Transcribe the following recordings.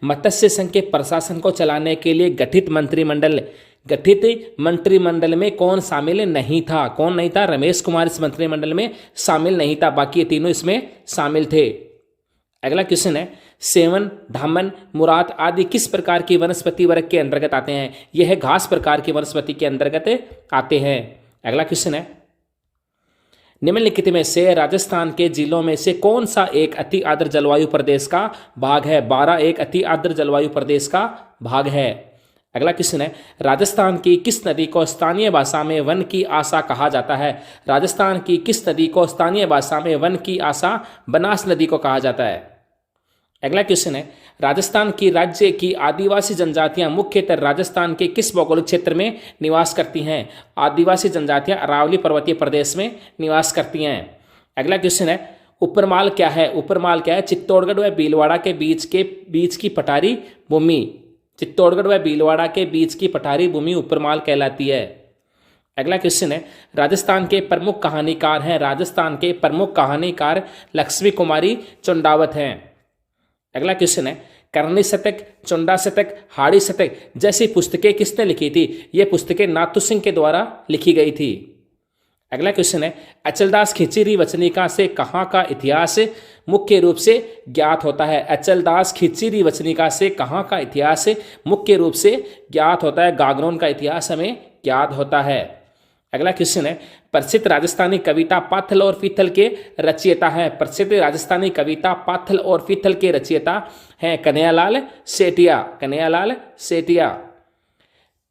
मत्स्य संघ के प्रशासन को चलाने के लिए गठित मंत्रिमंडल में कौन शामिल नहीं था? कौन नहीं था? रमेश कुमार इस मंत्रिमंडल में शामिल नहीं था, बाकी ये तीनों इसमें शामिल थे। अगला क्वेश्चन है, सेवन, धामन, मुराद आदि किस प्रकार की वनस्पति वर्ग के अंतर्गत आते हैं? यह घास प्रकार की वनस्पति के अंतर्गत आते हैं। अगला क्वेश्चन है, निम्नलिखित में से राजस्थान के जिलों में से कौन सा एक अति आर्द्र जलवायु प्रदेश का भाग है? 12 एक अति आर्द्र जलवायु प्रदेश का भाग है। अगला क्वेश्चन है, राजस्थान की किस नदी को स्थानीय भाषा में वन की आशा कहा जाता है? राजस्थान की किस नदी को स्थानीय भाषा में वन की आशा बनास नदी को कहा जाता है? अगला क्वेश्चन है, राजस्थान की राज्य की आदिवासी जनजातियां मुख्यतः राजस्थान के किस भौगोलिक क्षेत्र में निवास करती हैं? आदिवासी जनजातियां अरावली पर्वतीय प्रदेश में निवास करती हैं। अगला क्वेश्चन है, उपरमाल क्या है? उपरमाल क्या है? चित्तौड़गढ़ व भीलवाड़ा के बीच की पठारी भूमि। चित्तौड़गढ़ व भीलवाड़ा के बीच की पठारी भूमि उपरमाल कहलाती है। अगला क्वेश्चन है, राजस्थान के प्रमुख कहानीकार हैं? राजस्थान के प्रमुख कहानीकार लक्ष्मी कुमारी चुंडावत हैं। अगला क्वेश्चन है, करनी शतक, चुंडा शतक, हाड़ी शतक जैसी पुस्तकें किसने लिखी थी? ये पुस्तकें नाथू सिंह के द्वारा लिखी गई थी। अगला क्वेश्चन है, अचलदास खिचरी वचनिका से कहाँ का इतिहास मुख्य रूप से ज्ञात होता है? अचलदास खिचरी वचनिका से कहाँ का इतिहास मुख्य रूप से ज्ञात होता है? गागरोन का इतिहास हमें ज्ञात होता है। अगला क्वेश्चन है, प्रसिद्ध राजस्थानी कविता पाथल और पीथल के रचयिता हैं? प्रसिद्ध राजस्थानी कविता पाथल और पीथल के रचयिता हैं कन्हैयालाल सेठिया। कन्हैयालाल सेठिया।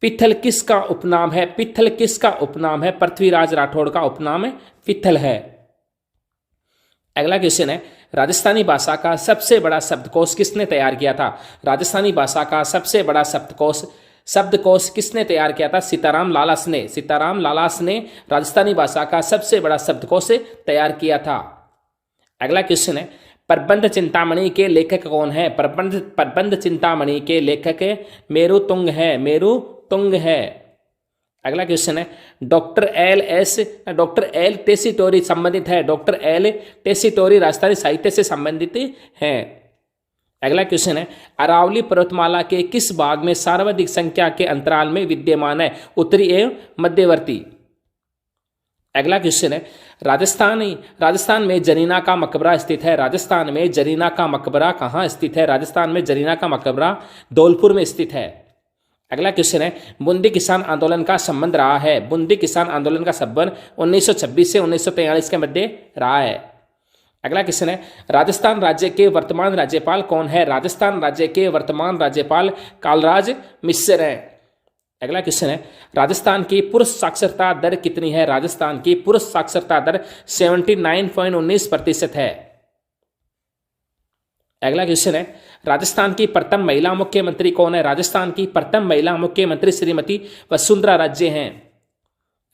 पीथल किसका उपनाम है? पीथल किसका उपनाम है? पृथ्वीराज राठौड़ का उपनाम पीथल है। अगला क्वेश्चन है, राजस्थानी भाषा का सबसे बड़ा शब्दकोश किसने तैयार किया था? राजस्थानी भाषा का सबसे बड़ा शब्दकोश किसने तैयार किया था? सीताराम लालास ने। सीताराम लालास ने राजस्थानी भाषा का सबसे बड़ा शब्दकोश तैयार किया था। अगला क्वेश्चन है, प्रबंध चिंतामणि के लेखक कौन है? प्रबंध चिंतामणि के लेखक मेरुतुंग है। मेरुतुंग है। अगला क्वेश्चन है, डॉक्टर एल टेसीटोरी संबंधित है? डॉक्टर एल टेसीटोरी राजस्थानी साहित्य से संबंधित हैं। अगला क्वेश्चन है, अरावली पर्वतमाला के किस भाग में सर्वाधिक संख्या के अंतराल में विद्यमान है? उत्तरी एवं मध्यवर्ती। अगला क्वेश्चन है, राजस्थान में जरीना का मकबरा स्थित है? राजस्थान में जरीना का मकबरा कहाँ स्थित है? राजस्थान में जरीना का मकबरा धौलपुर में स्थित है। अगला क्वेश्चन है, बूंदी किसान आंदोलन का संबंध रहा है? बूंदी किसान आंदोलन का संबंध 1926 से 1943 के मध्य रहा है। अगला क्वेश्चन है, राजस्थान राज्य के वर्तमान राज्यपाल कौन है? राजस्थान राज्य के वर्तमान राज्यपाल कालराज मिश्र हैं। अगला क्वेश्चन है, राजस्थान की पुरुष साक्षरता दर कितनी है? राजस्थान की पुरुष साक्षरता दर 79.19% है। अगला क्वेश्चन है, राजस्थान की प्रथम महिला मुख्यमंत्री कौन है? राजस्थान की प्रथम महिला मुख्यमंत्री श्रीमती वसुंधरा राजे हैं।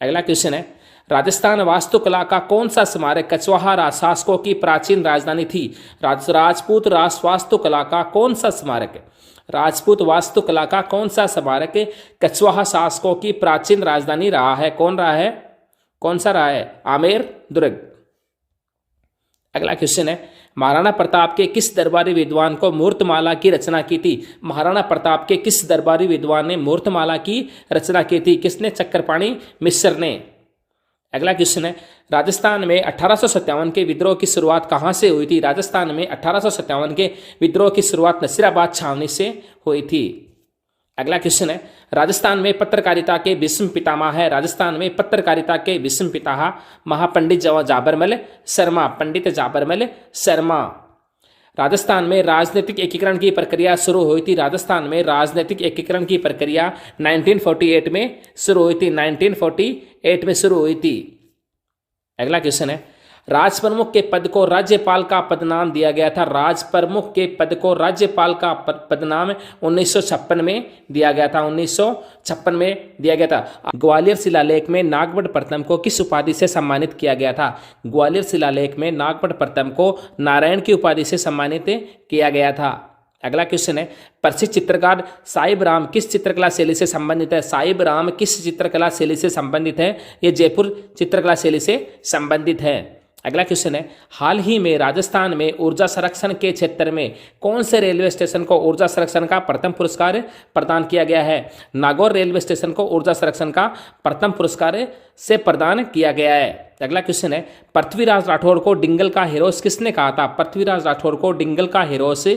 अगला क्वेश्चन है, राजस्थान वास्तुकला का कौन सा स्मारक कछवाहा शासकों की प्राचीन राजधानी थी? राजपूत वास्तुकला का कौन सा स्मारक? राजपूत वास्तुकला का कौन सा स्मारक कछवाहा शासकों की प्राचीन राजधानी रहा है? कौन रहा है? कौन सा रहा है? आमेर दुर्ग। अगला क्वेश्चन है, महाराणा प्रताप के किस दरबारी विद्वान को मूर्तमाला की रचना की थी? महाराणा प्रताप के किस दरबारी विद्वान ने मूर्तमाला की रचना की थी? किसने? चक्रपाणी मिश्र ने। अगला क्वेश्चन है, राजस्थान में 1857 के विद्रोह की शुरुआत कहाँ से हुई थी? राजस्थान में 1857 के विद्रोह की शुरुआत नसीराबाद छावनी से हुई थी। अगला क्वेश्चन है, राजस्थान में पत्रकारिता के विश्व पितामह है? राजस्थान में पत्रकारिता के विश्व पितामह महापंडित जाबरमल शर्मा। पंडित जाबरमल शर्मा। राजस्थान में राजनीतिक एकीकरण की प्रक्रिया शुरू हुई थी? राजस्थान में राजनीतिक एकीकरण की प्रक्रिया 1948 में शुरू हुई थी। 1948 में शुरू हुई थी। अगला क्वेश्चन है, राज प्रमुख के पद को राज्यपाल का पदनाम दिया गया था? राज प्रमुख के पद को राज्यपाल का पदनाम 1956 में दिया गया था। 1956 में दिया गया था। ग्वालियर शिलालेख में नागभट्ट प्रथम को किस उपाधि से सम्मानित किया गया था? ग्वालियर शिलालेख में नागभट्ट प्रथम को नारायण की उपाधि से सम्मानित किया गया था। अगला क्वेश्चन है, प्रसिद्ध चित्रकार साहिब राम किस चित्रकला शैली से संबंधित है? साहिब राम किस चित्रकला शैली से संबंधित है? ये जयपुर चित्रकला शैली से संबंधित है। अगला क्वेश्चन है, हाल ही में राजस्थान में ऊर्जा संरक्षण के क्षेत्र में कौन से रेलवे स्टेशन को ऊर्जा संरक्षण का प्रथम पुरस्कार प्रदान किया गया है? नागौर रेलवे स्टेशन को ऊर्जा संरक्षण का प्रथम पुरस्कार से प्रदान किया गया है। अगला क्वेश्चन है, पृथ्वीराज राठौड़ को डिंगल का हीरोस किसने कहा था? पृथ्वीराज राठौड़ को डिंगल का हीरोस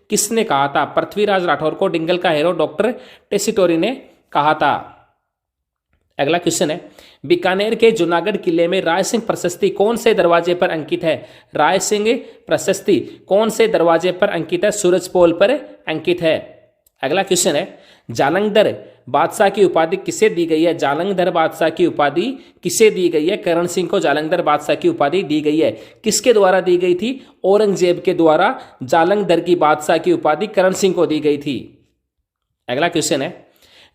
किसने कहा था? पृथ्वीराज राठौड़ को डिंगल का हीरो डॉक्टर टेसीटोरी ने कहा था। अगला क्वेश्चन है, बीकानेर के जूनागढ़ किले में राय सिंह प्रशस्ति कौन से दरवाजे पर अंकित है? राय सिंह प्रशस्ति कौन से दरवाजे पर अंकित है? सूरजपोल पर अंकित है। अगला क्वेश्चन है, जालंधर बादशाह की उपाधि किसे दी गई है? जालंधर बादशाह की उपाधि किसे दी गई है? करण सिंह को जालंधर बादशाह की उपाधि दी गई है। किसके द्वारा दी गई थी? औरंगजेब के द्वारा जालंधर की बादशाह की उपाधि करण सिंह को दी गई थी। अगला क्वेश्चन है,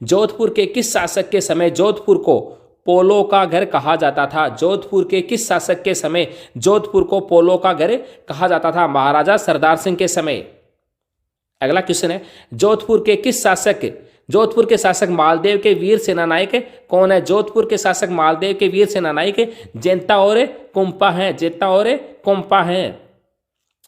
जोधपुर के किस शासक के समय जोधपुर को पोलो का घर कहा जाता था? जोधपुर के किस शासक के समय जोधपुर को पोलो का घर कहा जाता था? महाराजा सरदार सिंह के समय। अगला क्वेश्चन है, जोधपुर के शासक मालदेव के वीर सेनानायक कौन है? जोधपुर के शासक मालदेव के वीर सेनानायक जेंता और कुंपा हैं। जेंता और कुंपा हैं।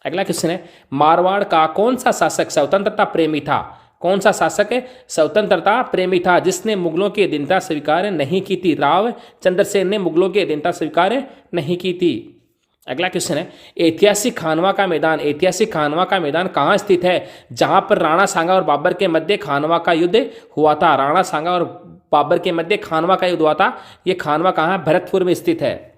अगला क्वेश्चन है, मारवाड़ का कौन सा शासक स्वतंत्रता प्रेमी था? कौन सा शासक स्वतंत्रता प्रेमी था जिसने मुगलों की अधीनता स्वीकार नहीं की थी? राव चंद्रसेन ने मुगलों की अधीनता स्वीकार नहीं की थी। अगला क्वेश्चन है, ऐतिहासिक खानवा का मैदान कहाँ स्थित है? जहां पर राणा सांगा और बाबर के मध्य खानवा का युद्ध हुआ था। राणा सांगा और बाबर के मध्य खानवा का युद्ध हुआ था। यह खानवा कहाँ है? भरतपुर में स्थित है।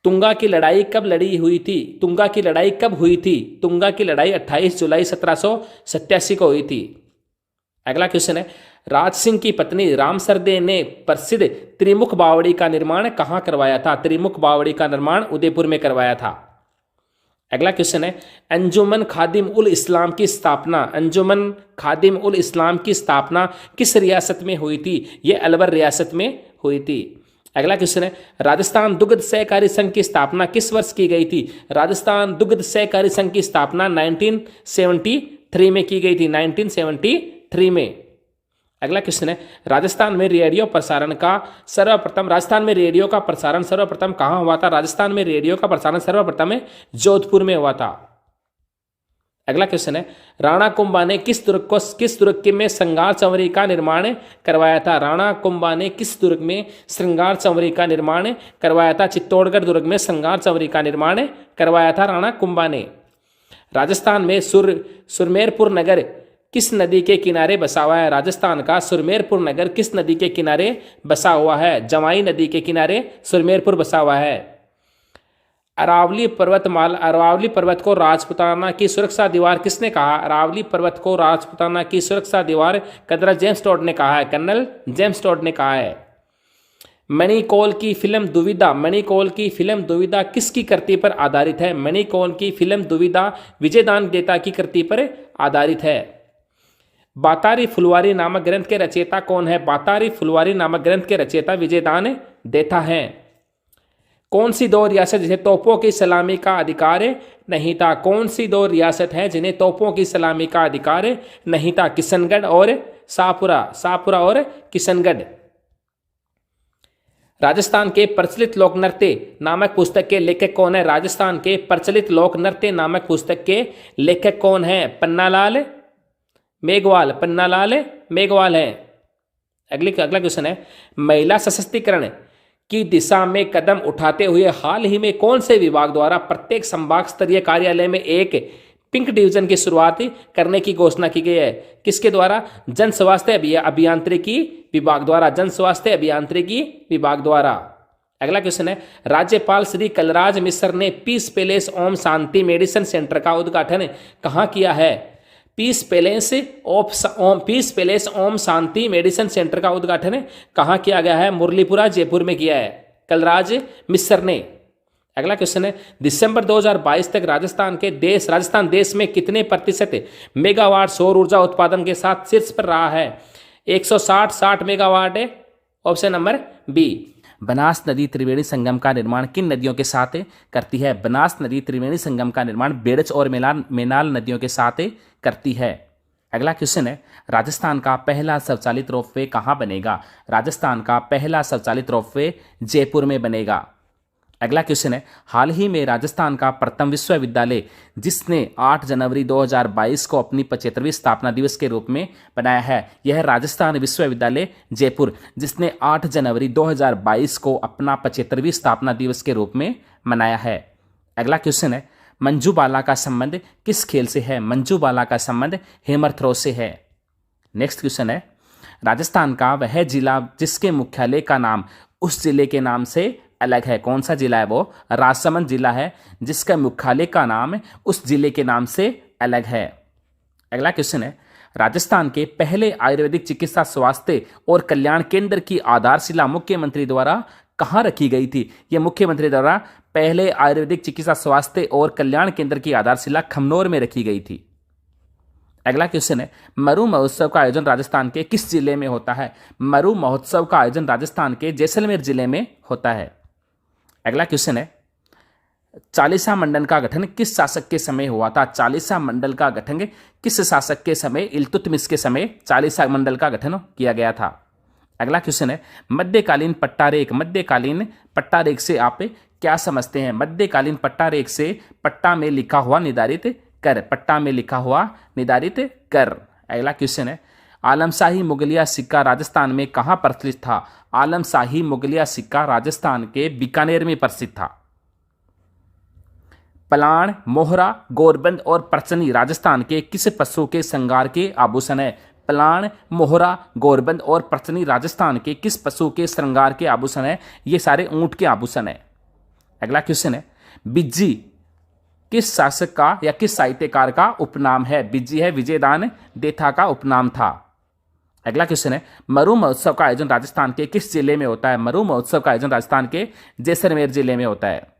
तुंगा की लड़ाई कब लड़ी हुई थी? तुंगा की लड़ाई कब हुई थी? तुंगा की लड़ाई 28 जुलाई 1787 को हुई थी। अगला क्वेश्चन है, राज सिंह की पत्नी रामसरदे ने प्रसिद्ध त्रिमुख बावड़ी का निर्माण कहाँ करवाया था? त्रिमुख बावड़ी का निर्माण उदयपुर में करवाया था। अगला क्वेश्चन है, अंजुमन खादिम उल इस्लाम की स्थापना किस रियासत में हुई थी? यह अलवर रियासत में हुई थी। अगला क्वेश्चन है, राजस्थान दुग्ध सहकारी संघ की स्थापना किस वर्ष की गई थी? राजस्थान दुग्ध सहकारी संघ की स्थापना 1973 में की गई थी। 1973 में। अगला क्वेश्चन है, राजस्थान में रेडियो का प्रसारण सर्वप्रथम कहाँ हुआ था? राजस्थान में रेडियो का प्रसारण सर्वप्रथम जोधपुर में हुआ था। अगला क्वेश्चन है, राणा कुंभा ने किस दुर्ग में श्रृंगार चंवरी का निर्माण करवाया था? राणा कुंभा ने किस दुर्ग में श्रृंगार चंवरी का निर्माण करवाया था? चित्तौड़गढ़ दुर्ग में श्रृंगार चंवरी का निर्माण करवाया था राणा कुंभा ने। राजस्थान में सुरमेरपुर नगर किस नदी के किनारे बसा हुआ है? राजस्थान का सुरमेरपुर नगर किस नदी के किनारे बसा हुआ है? जमाई नदी के किनारे सुरमेरपुर बसा हुआ है। अरावली पर्वत को राजपुताना की सुरक्षा दीवार किसने कहा? अरावली पर्वत को राजपुताना की सुरक्षा दीवार कर्नल जेम्स टॉड ने कहा है। मणिकौल की फिल्म दुविधा किसकी कृति पर आधारित है? मणिकौल की फिल्म दुविधा विजयदान देता की कृति पर आधारित है। बातारी फुलवारी नामक ग्रंथ के रचयिता कौन है? बातारी फुलवारी नामक ग्रंथ के रचयिता विजयदान देता है। कौन सी दो रियासत जिसे तोपों की सलामी का अधिकार नहीं था? कौन सी दो रियासत है जिन्हें तोपों की सलामी का अधिकार नहीं था? किशनगढ़ और शाहपुरा और किशनगढ़। राजस्थान के प्रचलित लोक नृत्य नामक पुस्तक के लेखक कौन है? राजस्थान के प्रचलित लोक नृत्य नामक पुस्तक के लेखक कौन है? पन्नालाल मेघवाल है। अगला क्वेश्चन है, महिला सशक्तिकरण की दिशा में कदम उठाते हुए हाल ही में कौन से विभाग द्वारा प्रत्येक संभाग स्तरीय कार्यालय में एक पिंक डिवीजन की शुरुआत करने की घोषणा की गई है? किसके द्वारा? जन स्वास्थ्य अभियांत्रिकी विभाग द्वारा। अगला क्वेश्चन है, राज्यपाल श्री कलराज मिश्र ने piece palace Om Shanti medicine centre का उद्घाटन कहाँ किया है? Piece palace Om Shanti medicine centre का उद्घाटन कहाँ किया गया है? मुरलीपुरा जयपुर में किया है कलराज मिश्र ने। अगला क्वेश्चन है, दिसंबर 2022 तक राजस्थान देश में कितने प्रतिशत मेगावाट सौर ऊर्जा उत्पादन के साथ शीर्ष पर रहा है? 160 मेगावाट है ऑप्शन नंबर बी। बनास नदी त्रिवेणी संगम का निर्माण किन नदियों के साथ करती है? बनास नदी त्रिवेणी संगम का निर्माण बेड़च और मेनाल नदियों के साथ करती है। अगला क्वेश्चन है, राजस्थान का पहला स्वचालित रोपवे कहाँ बनेगा? राजस्थान का पहला स्वचालित रोपवे जयपुर में बनेगा। अगला क्वेश्चन है, हाल ही में राजस्थान का प्रथम विश्वविद्यालय जिसने 8 जनवरी 2022 को अपनी 75वीं स्थापना दिवस के रूप में बनाया है, यह राजस्थान विश्वविद्यालय जयपुर, जिसने 8 जनवरी 2022 को अपना 75वीं स्थापना दिवस के रूप में मनाया है। अगला क्वेश्चन है, मंजू बाला का संबंध किस खेल से है? मंजू बाला का संबंध हेमर थ्रो से है। नेक्स्ट क्वेश्चन है, राजस्थान का वह जिला जिसके मुख्यालय का नाम उस जिले के नाम से अलग है, कौन सा जिला है? वो राजसमंद जिला है, जिसका मुख्यालय का नाम उस जिले के नाम से अलग है। अगला क्वेश्चन है, राजस्थान के पहले आयुर्वेदिक चिकित्सा स्वास्थ्य और कल्याण केंद्र की आधारशिला मुख्यमंत्री द्वारा कहाँ रखी गई थी? यह मुख्यमंत्री द्वारा पहले आयुर्वेदिक चिकित्सा स्वास्थ्य और कल्याण केंद्र की आधारशिला खमनोर में रखी गई थी। अगला क्वेश्चन है, मरु महोत्सव का आयोजन राजस्थान के किस जिले में होता है? मरु महोत्सव का आयोजन राजस्थान के जैसलमेर जिले में होता है। अगला क्वेश्चन है, चालीसा मंडल का गठन किस शासक के समय हुआ था? चालीसा मंडल का गठन किस शासक के समय, इल्तुतमिश के समय चालीसा मंडल का गठन किया गया था। अगला क्वेश्चन है, मध्यकालीन पट्टारेख, मध्यकालीन पट्टारेख से आप क्या समझते हैं? मध्यकालीन पट्टारेख से पट्टा में लिखा हुआ निर्धारित कर, पट्टा में लिखा हुआ निर्धारित कर। अगला क्वेश्चन है, आलमशाही मुगलिया सिक्का राजस्थान में कहाँ प्रचलित था? आलमशाही मुगलिया सिक्का राजस्थान के बीकानेर में प्रसिद्ध था। पलाण, मोहरा, गोरबंद और परचनी राजस्थान के किस पशु के श्रृंगार के आभूषण है? पलाण, मोहरा, गोरबंद और परचनी राजस्थान के किस पशु के श्रृंगार के आभूषण है? ये सारे ऊंट के आभूषण है। अगला क्वेश्चन है, बिज्जी किस शासक का या किस साहित्यकार का उपनाम है? बिज्जी है विजयदान देथा का उपनाम था। अगला क्वेश्चन है, मरु महोत्सव का आयोजन राजस्थान के किस जिले में होता है? मरु महोत्सव का आयोजन राजस्थान के जैसलमेर जिले में होता है।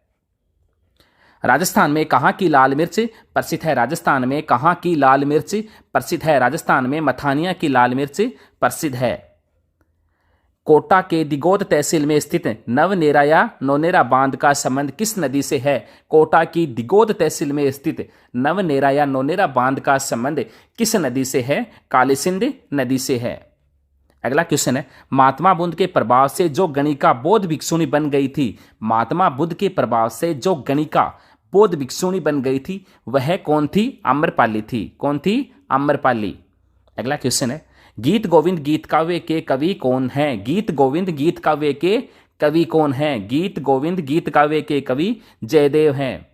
राजस्थान में कहाँ की लाल मिर्च प्रसिद्ध है? राजस्थान में कहाँ की लाल मिर्च प्रसिद्ध है? राजस्थान में मथानिया की लाल मिर्च प्रसिद्ध है। कोटा के दिगोद तहसील में स्थित नवनेरा या नौनेरा बांध का संबंध किस नदी से है? कोटा की दिगोद तहसील में स्थित नवनेरा या नौनेरा बांध का संबंध किस नदी से है? काली सिंध नदी से है। अगला क्वेश्चन है, महात्मा बुद्ध के प्रभाव से जो गणिका बौद्ध भिक्षुणी बन गई थी, महात्मा बुद्ध के प्रभाव से जो गणिका बौद्ध भिक्षुणी बन गई थी वह कौन थी? आम्रपाली थी। कौन थी? आम्रपाली। अगला क्वेश्चन है, गीत गोविंद गीत काव्य के कवि कौन हैं? गीत गोविंद गीत काव्य के कवि कौन हैं? गीत गोविंद गीत काव्य के कवि जयदेव हैं।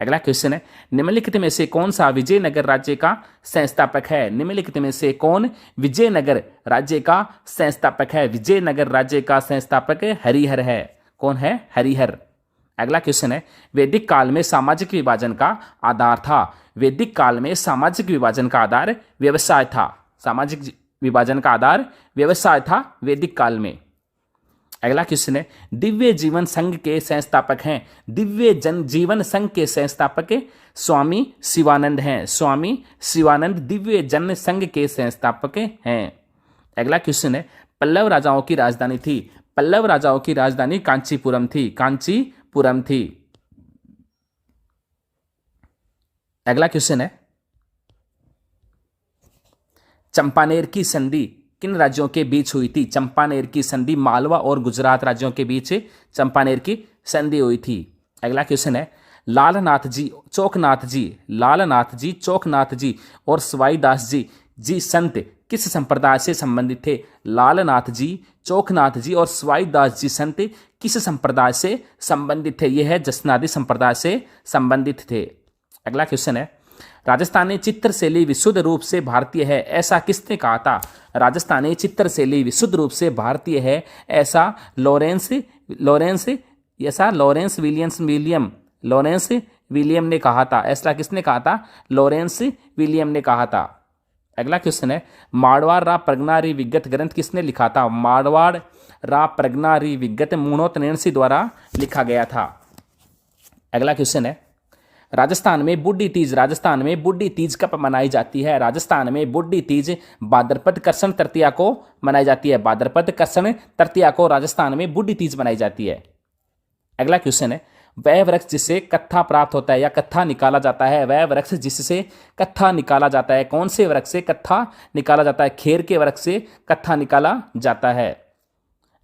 अगला क्वेश्चन है, निम्नलिखित में से कौन सा विजयनगर राज्य का संस्थापक है? निम्नलिखित में से कौन विजयनगर राज्य का संस्थापक है? विजयनगर राज्य का संस्थापक हरिहर है। कौन है? हरिहर। अगला क्वेश्चन है, वैदिक काल में सामाजिक विभाजन का आधार था। वैदिक काल में सामाजिक विभाजन का आधार व्यवसाय था। सामाजिक विभाजन का आधार व्यवसाय था वैदिक काल में। अगला क्वेश्चन है, दिव्य जीवन संघ के संस्थापक हैं। दिव्य जन जीवन संघ के संस्थापक स्वामी शिवानंद हैं। स्वामी शिवानंद दिव्य जन संघ के संस्थापक हैं। अगला क्वेश्चन है, पल्लव राजाओं की राजधानी थी। पल्लव राजाओं की राजधानी कांचीपुरम थी। कांचीपुरम थी। अगला क्वेश्चन है, चंपानेर की संधि किन राज्यों के बीच हुई थी? चंपानेर की संधि मालवा और गुजरात राज्यों के बीच चंपानेर की संधि हुई थी। अगला क्वेश्चन है, लालनाथ जी, चौकनाथ जी, लालनाथ जी, चौकनाथ जी और सवाईदास जी संत किस संप्रदाय से संबंधित थे? लालनाथ जी, चौकनाथ जी और सवाईदास जी संत किस संप्रदाय से संबंधित थे? यह है जसनादी संप्रदाय से संबंधित थे। अगला क्वेश्चन है, राजस्थानी चित्रशैली विशुद्ध रूप से भारतीय है, ऐसा किसने कहा था? राजस्थानी चित्रशैली विशुद्ध रूप से भारतीय है, ऐसा लॉरेंस विलियम ने कहा था। ऐसा किसने कहा था? लॉरेंस विलियम ने कहा था। अगला क्वेश्चन है, मारवाड़ रा प्रगनारी विगत ग्रंथ किसने लिखा था? मारवाड़ रा प्रगनारी विगत मुणोत नैणसी द्वारा लिखा गया था। अगला क्वेश्चन है, राजस्थान में बुड्ढी तीज कब मनाई जाती है? राजस्थान में बुड्ढी तीज भाद्रपद कृष्ण तृतीया को मनाई जाती है। भाद्रपद कृष्ण तृतीया को राजस्थान में बुड्ढी तीज मनाई जाती है। अगला क्वेश्चन है, वह वृक्ष जिससे कत्था प्राप्त होता है या कत्था निकाला जाता है, वह वृक्ष जिससे कत्था निकाला जाता है, कौन से वृक्ष से कत्था निकाला जाता है? खेर के वृक्ष से कत्था निकाला जाता है।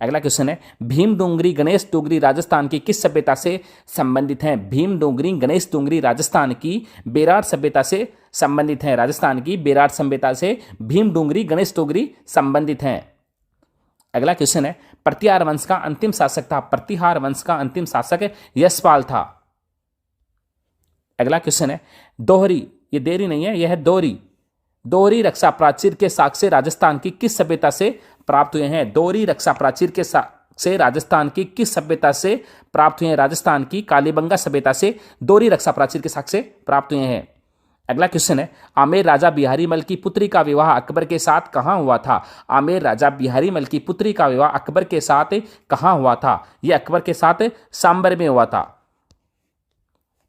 अगला क्वेश्चन है भीम डोंगरी गणेश डोंगरी राजस्थान की किस सभ्यता से संबंधित हैं? भीम डोंगरी गणेश डोंगरी राजस्थान की बेरार सभ्यता से संबंधित हैं। राजस्थान की बेरार सभ्यता से भीम डोंगरी गणेश डोंगरी संबंधित हैं। अगला क्वेश्चन है प्रतिहार वंश का अंतिम शासक था। प्रतिहार वंश का अंतिम शासक यशपाल था। अगला क्वेश्चन है दोहरी, ये देरी नहीं है, यह है दोहरी। दोहरी रक्षा प्राचीर के साक्ष्य राजस्थान की किस सभ्यता से प्राप्त हुए हैं? दोहरी रक्षा प्राचीर के साक्ष्य राजस्थान की किस सभ्यता से प्राप्त हुए हैं? राजस्थान की कालीबंगा सभ्यता से दोहरी रक्षा प्राचीर के साक्ष्य प्राप्त हुए हैं। अगला क्वेश्चन है आमेर राजा बिहारी मल की पुत्री का विवाह अकबर के साथ कहां हुआ था? आमेर राजा बिहारी मल की पुत्री का विवाह अकबर के साथ कहां हुआ था? यह अकबर के साथ सांबर में हुआ था।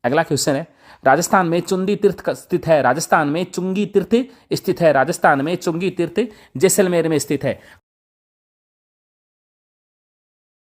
अगला क्वेश्चन है राजस्थान में चुंगी तीर्थ स्थित है। राजस्थान में चुंगी तीर्थ स्थित है। राजस्थान में चुंगी तीर्थ जैसलमेर में स्थित है।